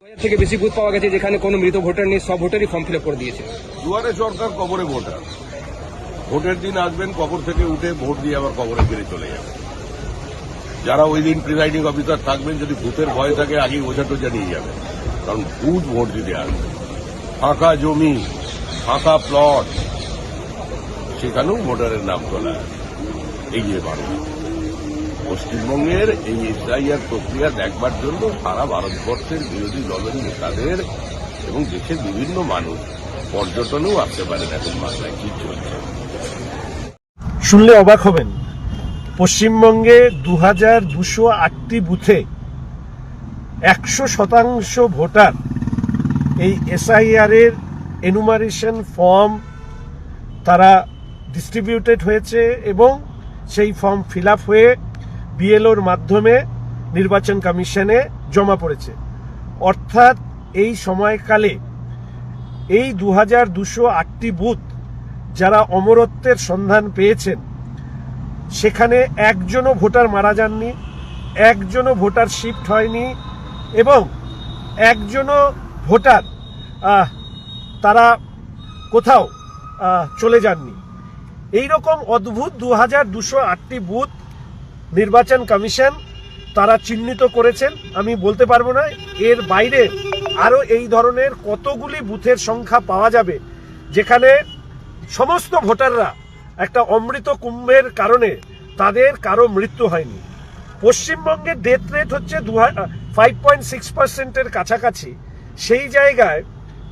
থেকে বেশি বুথ পাওয়া গেছে যেখানে কোনো মৃত ভোটার নেই, সব ভোটারই ফর্ম ফিল আপ করে দিয়েছে। দুয়ারে সরকার কবরে ভোটার, ভোটের দিন আসবেন, কবর থেকে উঠে ভোট দিয়ে আবার কবরে ফিরে চলে যাবেন। যারা ওই দিন প্রিসাইডিং অফিসার থাকবেন, যদি ভূতের ভয় থাকে আগেই ওঝা টোঝা নিয়ে যাবেন, কারণ ভূত ভোট দিতে আসবে। ফাঁকা জমি, ফাঁকা প্লট, সেখানেও ভোটারের নাম তোলা এগিয়ে বাড়বে। পশ্চিমবঙ্গের এই এসআইআর প্রক্রিয়া দেখবার জন্য সারা ভারতবর্ষের বিরোধী দলের নেতাদের এবং দেশের বিভিন্ন মানুষ পর্যটনেও আসতে পারেন এখন বাংলায় কি চলছে। শুনলে অবাক হবেন, পশ্চিমবঙ্গে 2208টি বুথে 100% ভোটার এই এসআইআর এর এনুমারেশন ফর্ম তারা ডিস্ট্রিবিউটেড হয়েছে এবং সেই ফর্ম ফিল আপ হয়ে বিএলওর মাধ্যমে নির্বাচন কমিশনে জমা পড়েছে। অর্থাৎ এই সময়কালে এই 2208টি বুথ যারা অমরত্বের সন্ধান পেয়েছেন, সেখানে একজনও ভোটার মারা যাননি, একজনও ভোটার শিফট হয়নি এবং একজনও ভোটার তারা কোথাও চলে যাননি। এইরকম অদ্ভুত 2208টি বুথ নির্বাচন কমিশন তারা চিহ্নিত করেছেন। আমি বলতে পারবো না এর বাইরে আরো এই ধরনের কতগুলি বুথের সংখ্যা পাওয়া যাবে যেখানে সমস্ত ভোটাররা একটা অমৃত কুম্ভের কারণে তাদের কারো মৃত্যু হয়নি। পশ্চিমবঙ্গের ডেথ রেট হচ্ছে 5.6%-এর কাছাকাছি। সেই জায়গায়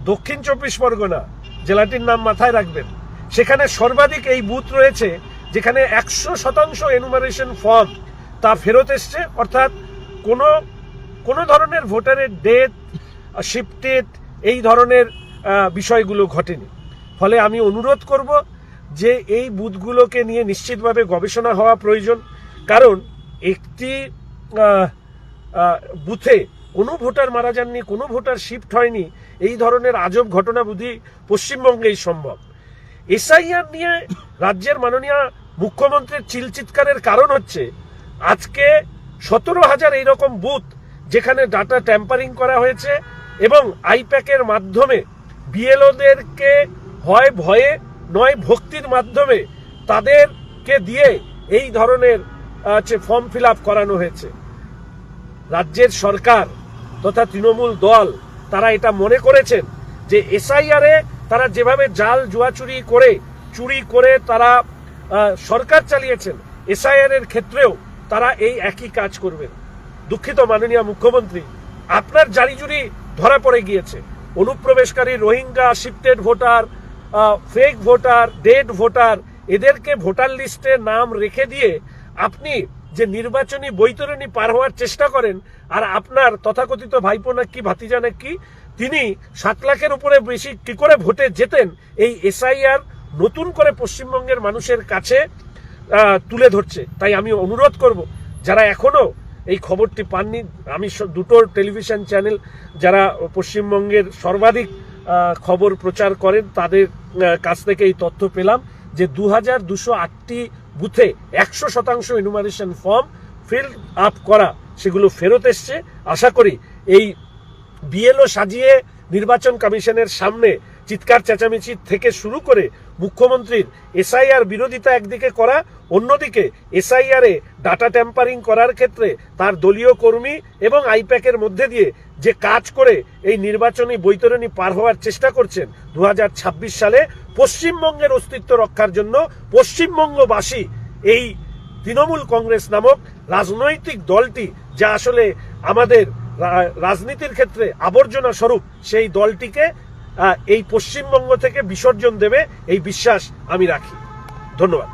দক্ষিণ 24 পরগনা জেলাটির নাম মাথায় রাখবেন, সেখানে সর্বাধিক এই বুথ রয়েছে যেখানে 100% এনুমারেশন ফর্ম তা ফেরত এসছে। অর্থাৎ কোনো ধরনের ভোটারের ডেথ, শিফটেড এই ধরনের বিষয়গুলো ঘটেনি। ফলে আমি অনুরোধ করব যে এই বুথগুলোকে নিয়ে নিশ্চিতভাবে গবেষণা হওয়া প্রয়োজন, কারণ একটি বুথে কোনো ভোটার মারা যাননি, কোনো ভোটার শিফট হয়নি, এই ধরনের আজব ঘটনা বুঝি পশ্চিমবঙ্গেই সম্ভব। এসআইআর নিয়ে রাজ্যের মাননীয় মুখ্যমন্ত্রীর চিৎকারের কারণ হচ্ছে আজকে 17,000 এইরকম বুথ যেখানে ডাটা ট্যাম্পারিং করা হয়েছে এবং আইপ্যাকের মাধ্যমে বিএলওদেরকে হয় ভয়ে নয় ভক্তির মাধ্যমে তাদেরকে দিয়ে এই ধরনের ফর্ম ফিল আপ করানো হয়েছে। রাজ্যের সরকার তথা তৃণমূল দল তারা এটা মনে করেছেন যে এসআইআর এ তারা যেভাবে জাল জুয়া চুরি করে তারা সরকার চালিয়েছেন, এসআইআর এর ক্ষেত্রেও তারা এই একই কাজ করবেন। দুঃখিত মাননীয় মুখ্যমন্ত্রী, আপনার জারিজুরি ধরা পড়ে গিয়েছে। অনুপ্রবেশকারী Rohingya, shifted voter, fake voter, dead voter, এদেরকে ভোটার লিস্টে নাম রেখে দিয়ে আপনি যে নির্বাচনী বৈতরণী পার হওয়ার চেষ্টা করেন, আর আপনার তথাকথিত ভাইপো নাকি ভাতিজা নাকি তিনি 7 লাখের উপরে বেশি কি করে ভোটে যেতেন, এই এসআইআর নতুন করে পশ্চিমবঙ্গের মানুষের কাছে তুলে ধরছে। তাই আমি অনুরোধ করব যারা এখনো এই খবরটি পাননি, আমি দুটো টেলিভিশন চ্যানেল যারা পশ্চিমবঙ্গের সর্বাধিক খবর প্রচার করেন তাদের কাছ থেকে এই তথ্য পেলাম যে 2208টি বুথে 100% এনুমারেশন ফর্ম ফিল আপ করা সেগুলো ফেরত এসছে। আশা করি এই বিএলও সাজিয়ে নির্বাচন কমিশনের সামনে চিৎকার চেঁচামেচি থেকে শুরু করে মুখ্যমন্ত্রীর এসআইআর বিরোধিতা একদিকে করা, অন্যদিকে এসআইআর এ ডাটা ট্যাম্পারিং করার ক্ষেত্রে তার দলীয় কর্মী এবং আইপ্যাকের মধ্যে দিয়ে যে কাজ করে এই নির্বাচনী বৈতরণী পার হওয়ার চেষ্টা করছেন 2026 সালে পশ্চিমবঙ্গের অস্তিত্ব রক্ষার জন্য পশ্চিমবঙ্গবাসী এই তৃণমূল কংগ্রেস নামক রাজনৈতিক দলটি যা আসলে আমাদের রাজনীতির ক্ষেত্রে আবর্জনা স্বরূপ, সেই দলটিকে এই পশ্চিমবঙ্গ থেকে বিসর্জন দেবে এই বিশ্বাস আমি রাখি। ধন্যবাদ।